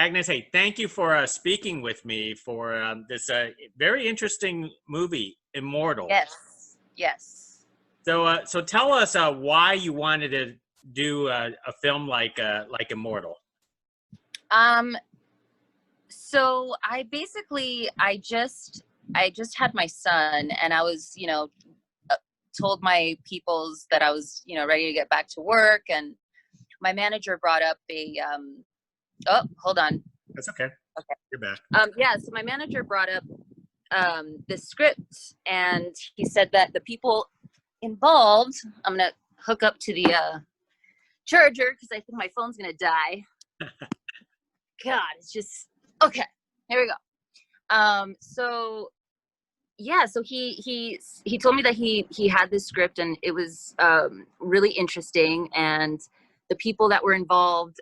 Agnes, hey, thank you for speaking with me for this very interesting movie, Immortal. Yes, yes. So tell us why you wanted to do a film like Immortal. Um, so I just had my son, and I was, uh, told my peoples that I was, ready to get back to work, and my manager brought up oh, hold on. That's okay. Okay. You're back. Yeah, so my manager brought up the script, and he said that the people involved, I'm gonna hook up to the charger because I think my phone's gonna die. God, it's just okay. Here we go. So yeah, so he told me that he had this script, and it was really interesting, and the people that were involved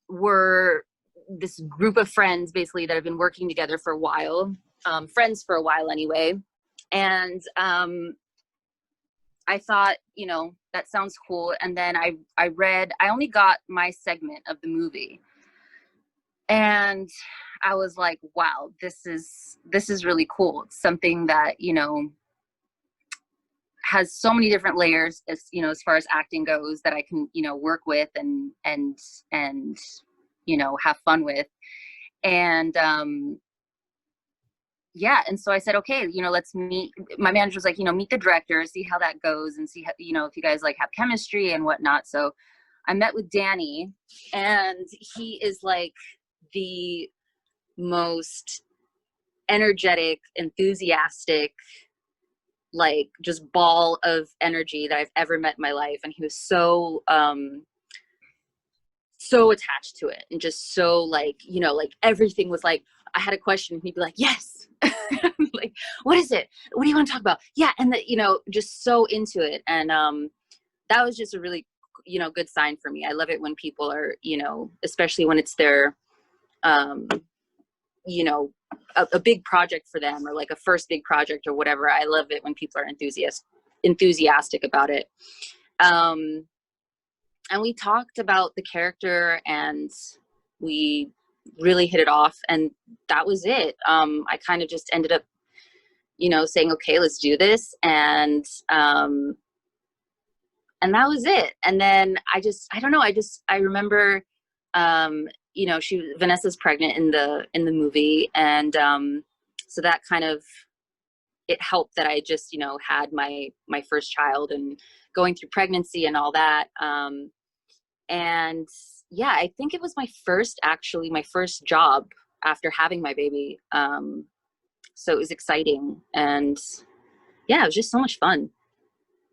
were this group of friends basically that have been working together for a while, friends for a while anyway. And I thought, that sounds cool. And then I only got my segment of the movie, and I was like, wow, this is really cool. It's something that, has so many different layers as far as acting goes, that I can, work with and have fun with. And yeah, and so I said, okay, let's meet. My manager was like, meet the director, see how that goes, and see how, if you guys have chemistry and whatnot. So I met with Danny, and he is like the most energetic, enthusiastic, like just ball of energy that I've ever met in my life. And he was so attached to it, and just so like everything was like, I had a question, he'd be like, yes. Like, what is it? What do you want to talk about? Yeah. And just so into it. And that was just a really good sign for me. I love it when people are, especially when it's their a big project for them, or like a first big project or whatever. I love it when people are enthusiastic about it. And we talked about the character, and we really hit it off, and that was it. I kind of just ended up, saying, okay, let's do this. And that was it. And then I don't know. I remember, Vanessa's pregnant in the movie. And so that kind of, it helped that I just, had my first child, and going through pregnancy and all that. And yeah, I think it was my first job after having my baby. So it was exciting, and yeah, it was just so much fun.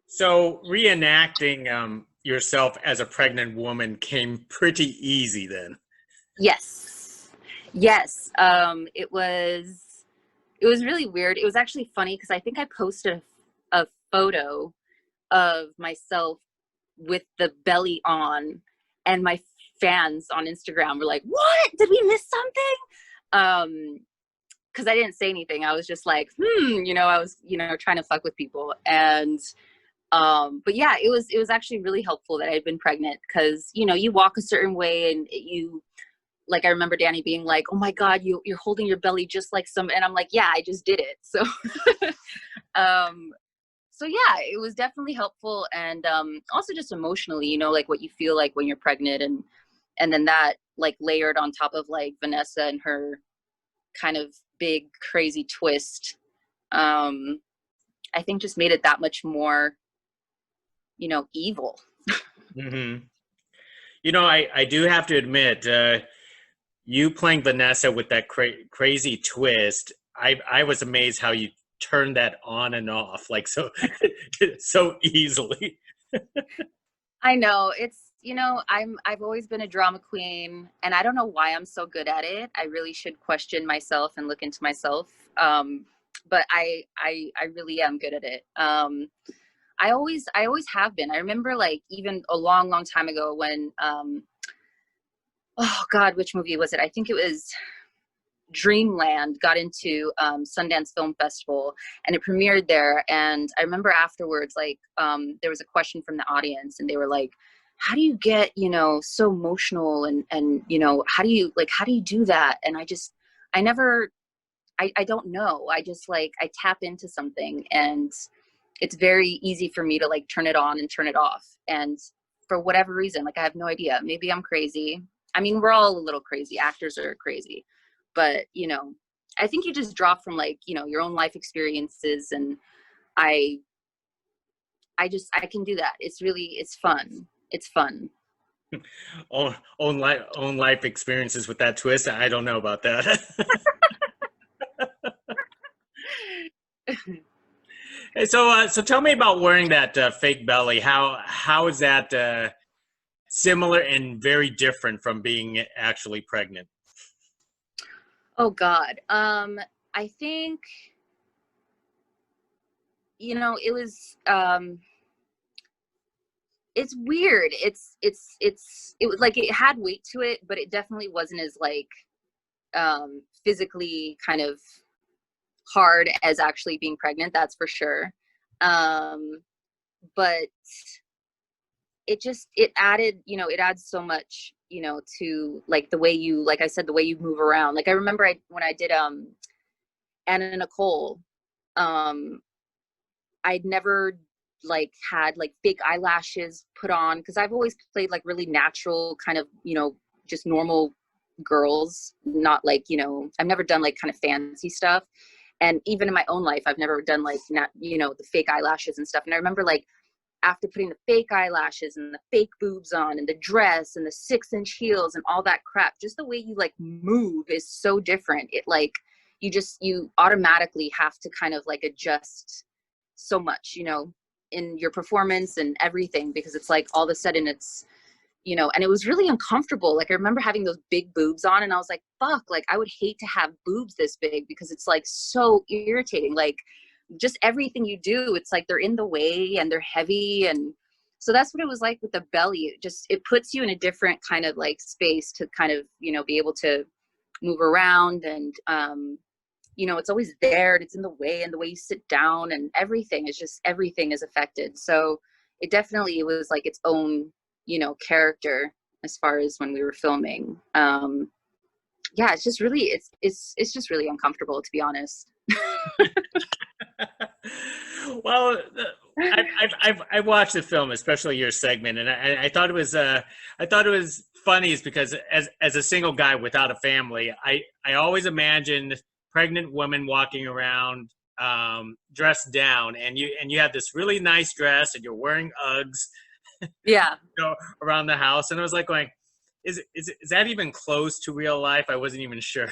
So reenacting yourself as a pregnant woman came pretty easy then. Yes. It was really weird. It was actually funny because I think I posted a photo of myself with the belly on, and my fans on Instagram were like, what, did we miss something? Because I didn't say anything. I was just like, I was trying to fuck with people. And but yeah, it was actually really helpful that I'd been pregnant, because you walk a certain way, and I remember Danny being like, oh my God, you're holding your belly just like some, and I'm like, yeah, I just did it. So so yeah, it was definitely helpful. And also just emotionally, like what you feel like when you're pregnant, and then that like layered on top of like Vanessa and her kind of big crazy twist, I think just made it that much more, evil. Mm-hmm. I do have to admit, you playing Vanessa with that crazy twist, I was amazed how you turned that on and off like so so easily. I know, it's I've always been a drama queen, and I don't know why I'm so good at it. I really should question myself and look into myself. But I really am good at it. I always have been. I remember like even a long time ago when oh God, which movie was it? I think it was Dreamland got into Sundance Film Festival, and it premiered there. And I remember afterwards, like there was a question from the audience, and they were like, how do you get, you know, so emotional, and you know, how do you do that? And I never, I don't know. I just like, I tap into something, and it's very easy for me to like turn it on and turn it off. And for whatever reason, like I have no idea. Maybe I'm crazy. I mean, we're all a little crazy. Actors are crazy. But, you know, I think you just draw from like, you know, your own life experiences, and I I can do that. It's fun. It's fun. Own life experiences with that twist. I don't know about that. Hey, so tell me about wearing that fake belly. How is that similar and very different from being actually pregnant? Oh God. I think, you know, it's weird. It was like, it had weight to it, but it definitely wasn't as like physically kind of hard as actually being pregnant, that's for sure. Um but it added, you know, it adds so much, you know, to like the way you, like I said, the way you move around. Like I remember when I did Anna Nicole, um I'd never like had like fake eyelashes put on, because I've always played like really natural kind of, you know, just normal girls, not like, you know, I've never done like kind of fancy stuff. And even in my own life, I've never done like, not, you know, the fake eyelashes and stuff. And I remember like after putting the fake eyelashes and the fake boobs on and the dress and the 6-inch heels and all that crap, just the way you like move is so different. It like, you automatically have to kind of like adjust so much, you know, in your performance and everything, because it's like all of a sudden it's, you know, and it was really uncomfortable. Like I remember having those big boobs on, and I was like, fuck, like I would hate to have boobs this big, because it's like so irritating. Like just everything you do, it's like they're in the way and they're heavy. And so that's what it was like with the belly. It puts you in a different kind of like space to kind of, you know, be able to move around. And you know, it's always there, and it's in the way, and the way you sit down and everything is just, everything is affected. So it definitely was like its own, you know, character as far as when we were filming. Yeah, it's just really, it's just really uncomfortable, to be honest. Well, I watched the film, especially your segment, and I thought it was funny, is because as a single guy without a family, I always imagined pregnant women walking around dressed down, and you have this really nice dress, and you're wearing Uggs, Yeah. you know, around the house, and I was like going, is that even close to real life? I wasn't even sure.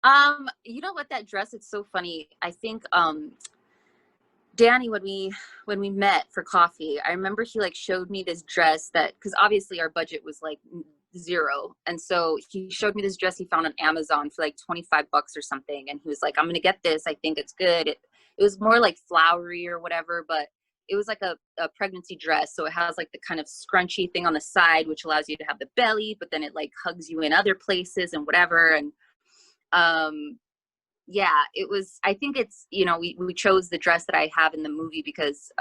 You know what, that dress, it's so funny. I think Danny, when we met for coffee, I remember he like showed me this dress that, because obviously our budget was like zero, and so he showed me this dress he found on Amazon for like 25 bucks or something, and he was like, I'm gonna get this, I think it's good. It was more like flowery or whatever, but it was like a pregnancy dress, so it has like the kind of scrunchy thing on the side, which allows you to have the belly, but then it like hugs you in other places and whatever. And um yeah, it was, I think it's, you know, we chose the dress that I have in the movie because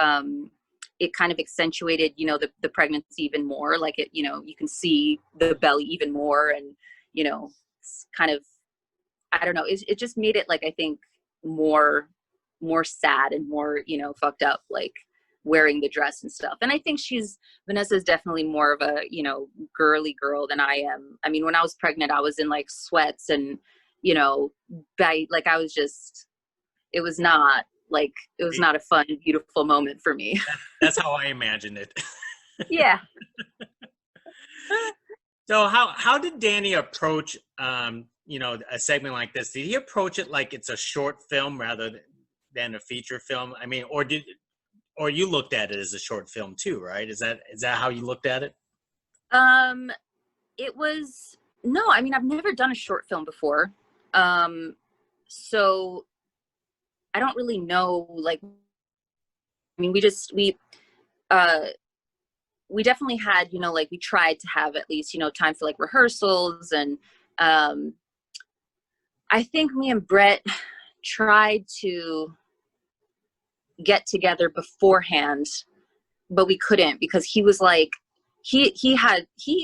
it kind of accentuated, you know, the pregnancy even more. Like it, you know, you can see the belly even more, and you know, it's kind of, I don't know, it just made it like, I think, more sad and more, you know, fucked up, like wearing the dress and stuff. And I think Vanessa is definitely more of a, you know, girly girl than I am. I mean, when I was pregnant, I was in like sweats and, you know, like I was just, it was not like, it was not a fun, beautiful moment for me. That's how I imagined it. Yeah. So how did Danny approach you know, a segment like this? Did he approach it like it's a short film rather than a feature film? I mean, or you looked at it as a short film too, right? Is that how you looked at it? Um, it was, no, I mean, I've never done a short film before. Um, so I don't really know, like, I mean, uh, we definitely had, you know, like we tried to have at least, you know, time for like rehearsals. And um, I think me and Brett tried to get together beforehand, but we couldn't, because he was like,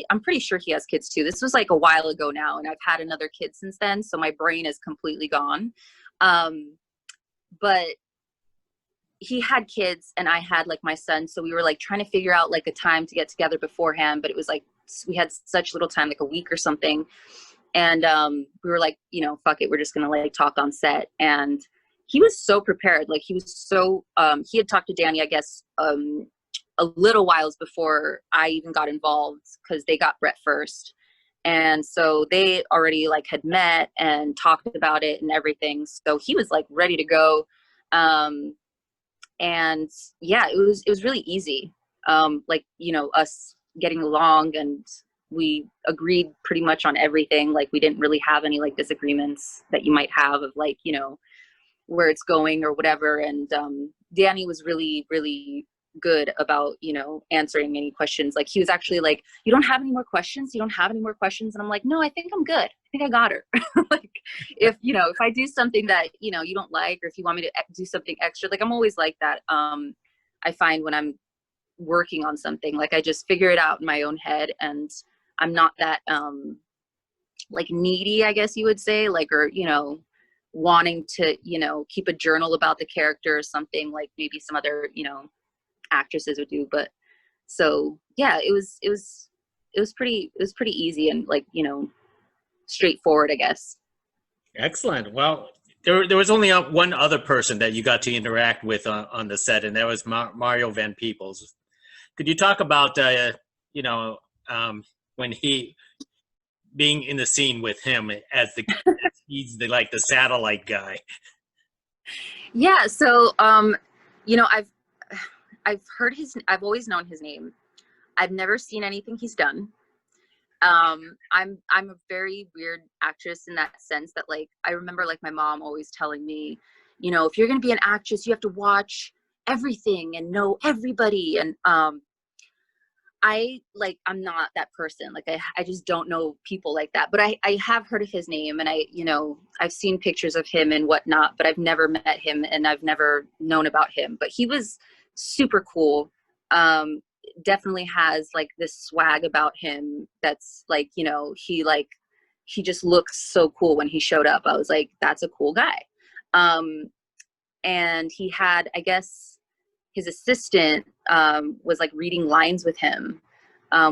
I'm pretty sure he has kids too. This was like a while ago now, and I've had another kid since then, so my brain is completely gone. But he had kids and I had like my son, so we were like trying to figure out like a time to get together beforehand, but it was like we had such little time, like a week or something. And we were like, you know, fuck it, we're just gonna like talk on set. And he was so prepared. Like he was so he had talked to Danny, I guess, a little whiles before I even got involved, because they got Brett first. And so they already like had met and talked about it and everything. So he was like ready to go. And yeah, it was really easy. Like, you know, us getting along, and we agreed pretty much on everything. Like we didn't really have any like disagreements that you might have of like, you know, where it's going or whatever. And Danny was really, really good about, you know, answering any questions. Like he was actually like, you don't have any more questions? You don't have any more questions? And I'm like, no, I think I'm good. I think I got her. Like if, you know, if I do something that, you know, you don't like, or if you want me to do something extra, like I'm always like that. I find when I'm working on something, like I just figure it out in my own head, and I'm not that like needy, I guess you would say, like, or, you know, wanting to, you know, keep a journal about the character or something like maybe some other, you know, actresses would do. But so yeah, it was pretty easy and like, you know, straightforward, I guess. Excellent. Well, there was only one other person that you got to interact with on the set, and that was Mario Van Peebles. Could you talk about, you know, when he being in the scene with him as he's the like the satellite guy? Yeah, so you know, I've heard I've always known his name. I've never seen anything he's done. I'm a very weird actress in that sense that like I remember like my mom always telling me, you know, if you're going to be an actress, you have to watch everything and know everybody. And I'm not that person. Like I just don't know people like that. But I have heard of his name, and you know, I've seen pictures of him and whatnot, but I've never met him and I've never known about him. But he was super cool. Definitely has like this swag about him that's like, you know, he just looks so cool. When he showed up, I was like, that's a cool guy. And he had, I guess, his assistant was like reading lines with him,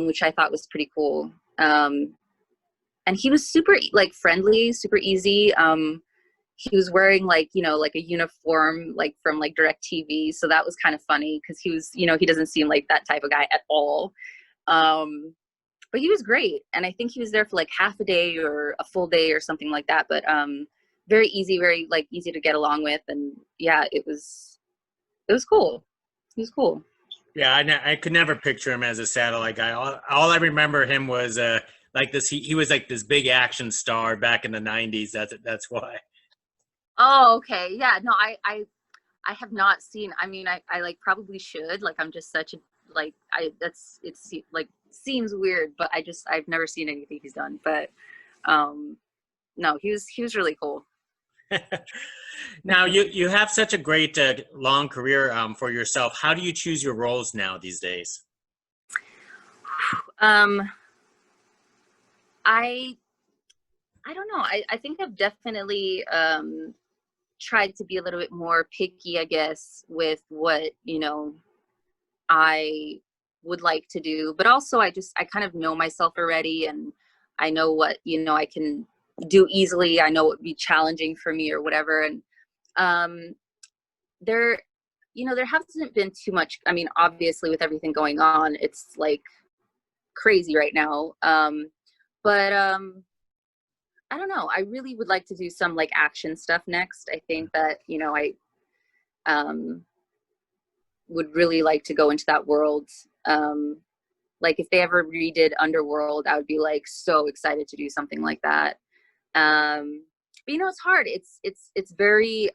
which I thought was pretty cool. And he was super like friendly, super easy. He was wearing like, you know, like a uniform like from like DirecTV, so that was kind of funny because he was, you know, he doesn't seem like that type of guy at all. But he was great, and I think he was there for like half a day or a full day or something like that. But very easy, very like easy to get along with, and yeah, it was cool. He was cool. Yeah, I could never picture him as a satellite guy. All I remember him was like this. He was like this big action star back in the '90s. That's why. Oh, okay. Yeah, no, I have not seen, I mean, I like probably should, like I'm just such a like it's like seems weird, but I've never seen anything he's done. But um no, he was really cool. Now you have such a great long career for yourself. How do you choose your roles now these days? um I I don't know. I think I've definitely tried to be a little bit more picky, I guess, with what, you know, I would like to do. But also I kind of know myself already, and I know what, you know, I can do easily. I know what would be challenging for me or whatever. And um there, you know, there hasn't been too much. I mean, obviously with everything going on, it's like crazy right now. But I don't know. I really would like to do some like action stuff next. I think that, you know, I um would really like to go into that world. Like if they ever redid Underworld, I would be like so excited to do something like that. But you know, it's hard. It's very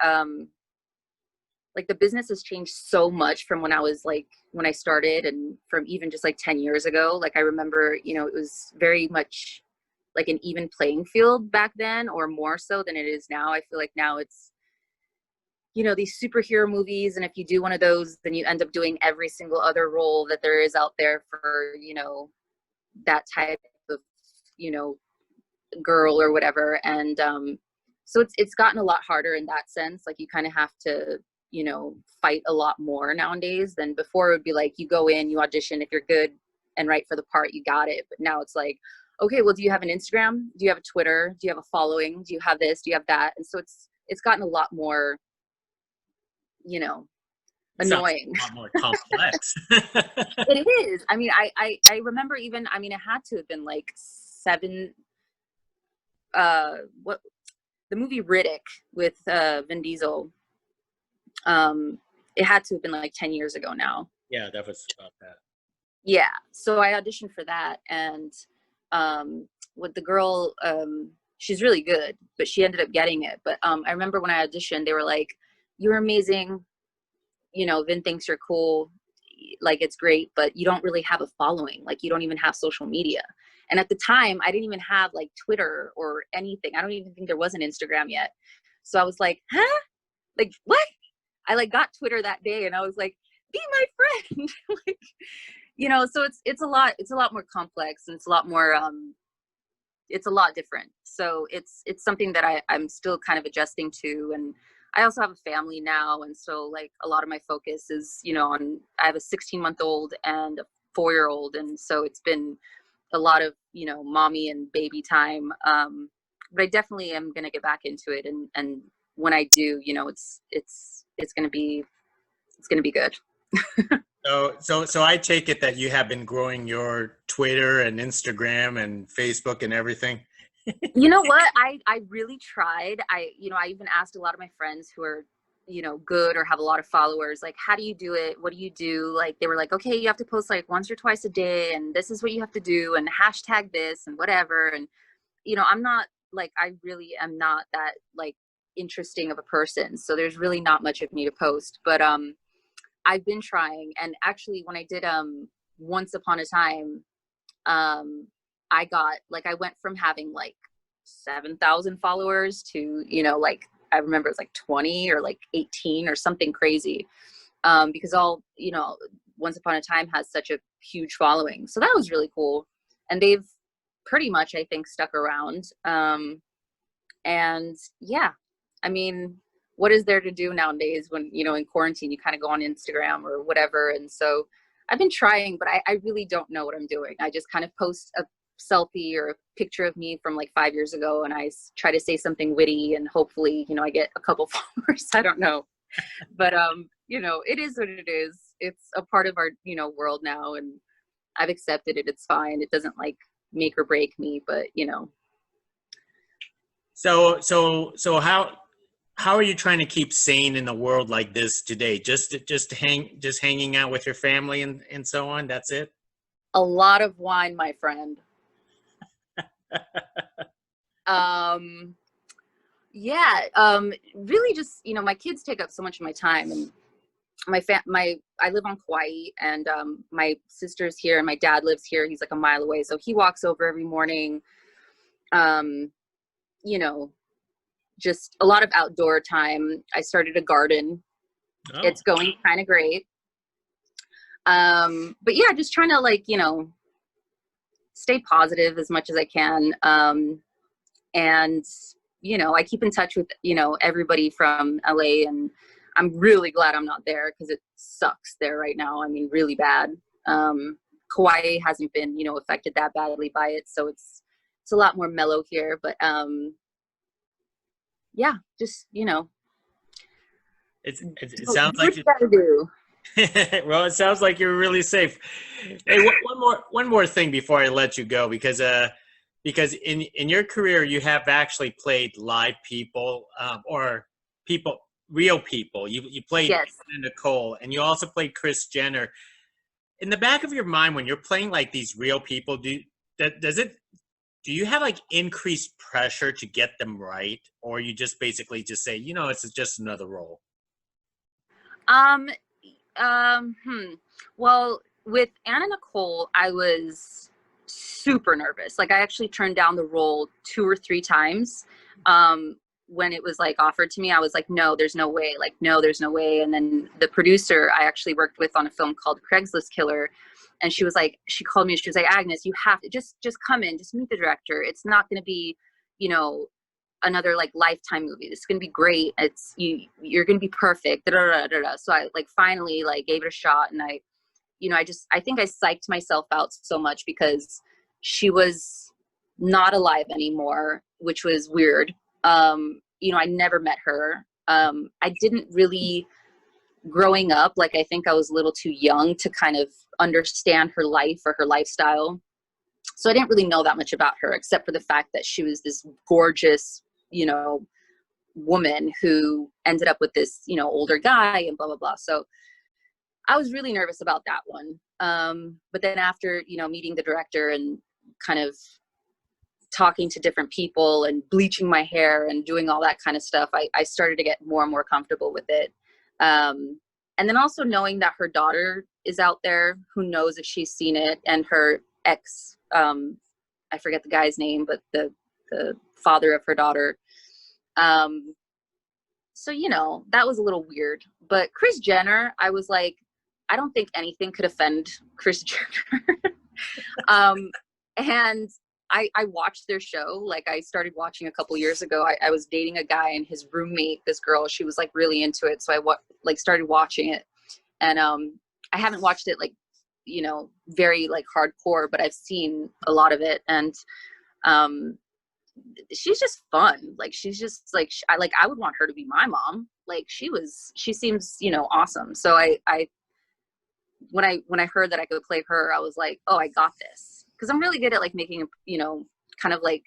like the business has changed so much from when I was like when I started, and from even just like 10 years ago. Like I remember, you know, it was very much like an even playing field back then, or more so than it is now. I feel like now you know, these superhero movies, and if you do one of those, then you end up doing every single other role that there is out there for, you know, that type of, you know, girl or whatever. And so it's gotten a lot harder in that sense. Like, you kind of have to, you know, fight a lot more nowadays than before. It would be like, you go in, you audition, if you're good and right for the part, you got it. But now it's like, okay, well, do you have an Instagram? Do you have a Twitter? Do you have a following? Do you have this? Do you have that? And so it's gotten a lot more, you know, It sounds annoying. a lot more complex. It is. I mean, I remember even, I mean, it had to have been like what, the movie Riddick with Vin Diesel. It had to have been like 10 years ago now. Yeah, that was about that. Yeah. So I auditioned for that, and with the girl, she's really good, but she ended up getting it. But I remember when I auditioned, they were like, "You're amazing. You know, Vin thinks you're cool. Like, it's great, but you don't really have a following. Like, you don't even have social media." And at the time, I didn't even have like Twitter or anything. I don't even think there was an Instagram yet. So I was like, huh? Like, what? I like got Twitter that day, and I was like, be my friend. Like, you know, so it's a lot more complex, and it's a lot more, it's a lot different. So it's something that I'm still kind of adjusting to. And I also have a family now. And so like a lot of my focus is, you know, I have a 16-month-old and a 4-year-old. And so it's been a lot of, you know, mommy and baby time. But I definitely am going to get back into it. And when I do, you know, it's going to be good. So I take it that you have been growing your Twitter and Instagram and Facebook and everything. You know what? I really tried. You know, I even asked a lot of my friends who are, you know, good or have a lot of followers, like, how do you do it? What do you do? Like, they were like, okay, you have to post like once or twice a day, and this is what you have to do, and hashtag this and whatever. And, you know, I'm not like, I really am not that like interesting of a person. So there's really not much of me to post. But I've been trying. And actually, when I did Once Upon a Time, I got like, I went from having like 7,000 followers to, you know, like, I remember it was like 20 or like 18 or something crazy. Because all, you know, Once Upon a Time has such a huge following. So that was really cool. And they've pretty much, I think, stuck around. And yeah, I mean, what is there to do nowadays when, you know, in quarantine, you kind of go on Instagram or whatever. And so I've been trying, but I really don't know what I'm doing. I just kind of post a selfie or a picture of me from like 5 years ago, and I try to say something witty, and hopefully, you know, I get a couple followers. I don't know. But you know, it is what it is. It's a part of our, you know, world now, and I've accepted it. It's fine. It doesn't like make or break me, but you know. So how are you trying to keep sane in a world like this today? Just hanging out with your family and so on. That's it. A lot of wine, my friend. Yeah, really just, you know, my kids take up so much of my time, and I live on Kauai, and my sister's here and my dad lives here. He's like a mile away. So he walks over every morning. You know, just a lot of outdoor time. I started a garden. Oh. It's going kind of great. But yeah, just trying to like, you know, stay positive as much as I can. And, you know, I keep in touch with, you know, everybody from LA, and I'm really glad I'm not there because it sucks there right now. I mean, really bad. Kauai hasn't been, you know, affected that badly by it. So it's a lot more mellow here, but, yeah, just, you know, It sounds like you gotta do. well, it sounds like you're really safe. Hey, one more thing before I let you go, because in your career you have actually played live people, or real people. You played Yes. Anna Nicole, and you also played Kris Jenner. In the back of your mind, when you're playing like these real people, do you have like increased pressure to get them right, or you just basically just say, you know, it's just another role? Well, with Anna Nicole, I was super nervous. Like, I actually turned down the role 2 or 3 times. when it was like offered to me, I was like, no, there's no way. Like, no, there's no way. And then the producer I actually worked with on a film called Craigslist Killer, and she was like, she called me and she was like, Agnes, you have to just come in, just meet the director. It's not going to be, you know, another like Lifetime movie. This is going to be great. It's you're going to be perfect. Da, da, da, da, da. So I like finally like gave it a shot, and I, you know, I think I psyched myself out so much because she was not alive anymore, which was weird. You know, I never met her. I didn't really, growing up, like I think I was a little too young to kind of understand her life or her lifestyle. So I didn't really know that much about her, except for the fact that she was this gorgeous, you know, woman who ended up with this, you know, older guy and blah, blah, blah. So I was really nervous about that one. But then after, you know, meeting the director and kind of talking to different people and bleaching my hair and doing all that kind of stuff, I started to get more and more comfortable with it. And then also knowing that her daughter is out there who knows if she's seen it, and her ex, I forget the guy's name, but the father of her daughter. So, you know, that was a little weird. But Kris Jenner, I was like, I don't think anything could offend Kris Jenner. And I watched their show. Like I started watching a couple years ago. I was dating a guy, and his roommate, this girl, she was like really into it. So I started watching it, and I haven't watched it like, you know, very like hardcore, but I've seen a lot of it. And she's just fun. Like she's just like, I would want her to be my mom. Like she seems, you know, awesome. So when I heard that I could play her, I was like, oh, I got this. Cause I'm really good at like making, you know, kind of like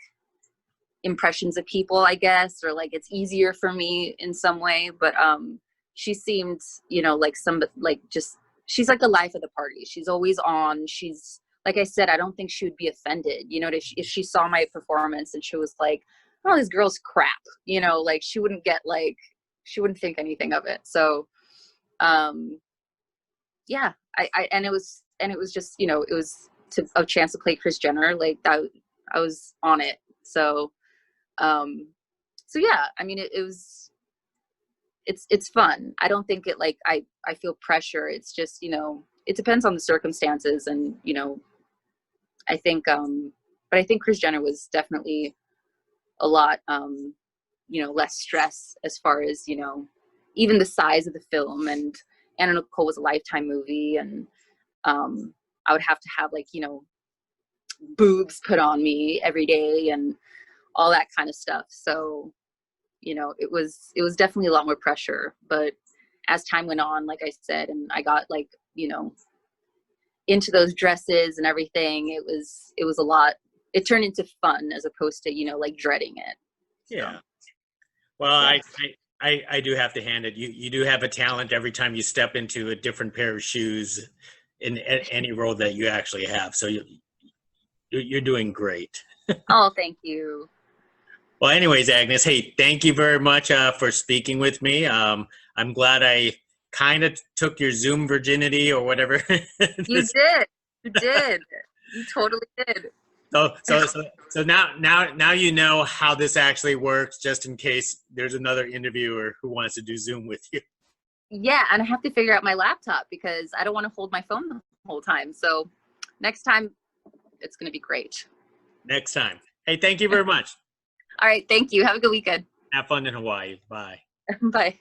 impressions of people, I guess, or like it's easier for me in some way. But she seemed, you know, like she's like the life of the party. She's always on. She's, like I said, I don't think she would be offended, you know, if she saw my performance and she was like, oh, this girl's crap, you know, like she wouldn't think anything of it. So yeah, and it was just, you know, it was a chance to play Kris Jenner, like that. I was on it. So yeah, I mean, it's fun. I don't think it like, I feel pressure. It's just, you know, it depends on the circumstances, and, you know, I think, but I think Kris Jenner was definitely a lot, you know, less stress as far as, you know, even the size of the film. And Anna Nicole was a Lifetime movie, and I would have to have like, you know, boobs put on me every day and all that kind of stuff. So, you know, it was definitely a lot more pressure. But as time went on, like I said, and I got like, you know, into those dresses and everything, it was a lot. It turned into fun as opposed to, you know, like dreading it. So, Yeah. Well, yeah. I do have to hand it. You do have a talent every time you step into a different pair of shoes in any role that you actually have. So you're doing great. Oh, thank you. Well, anyways, Agnes, hey, thank you very much for speaking with me. I'm glad I kind of took your Zoom virginity or whatever. You did. You did. You totally did. So now you know how this actually works, just in case there's another interviewer who wants to do Zoom with you. Yeah, and I have to figure out my laptop because I don't want to hold my phone the whole time. So next time, it's going to be great. Next time. Hey, thank you very much. All right. Thank you. Have a good weekend. Have fun in Hawaii. Bye. Bye.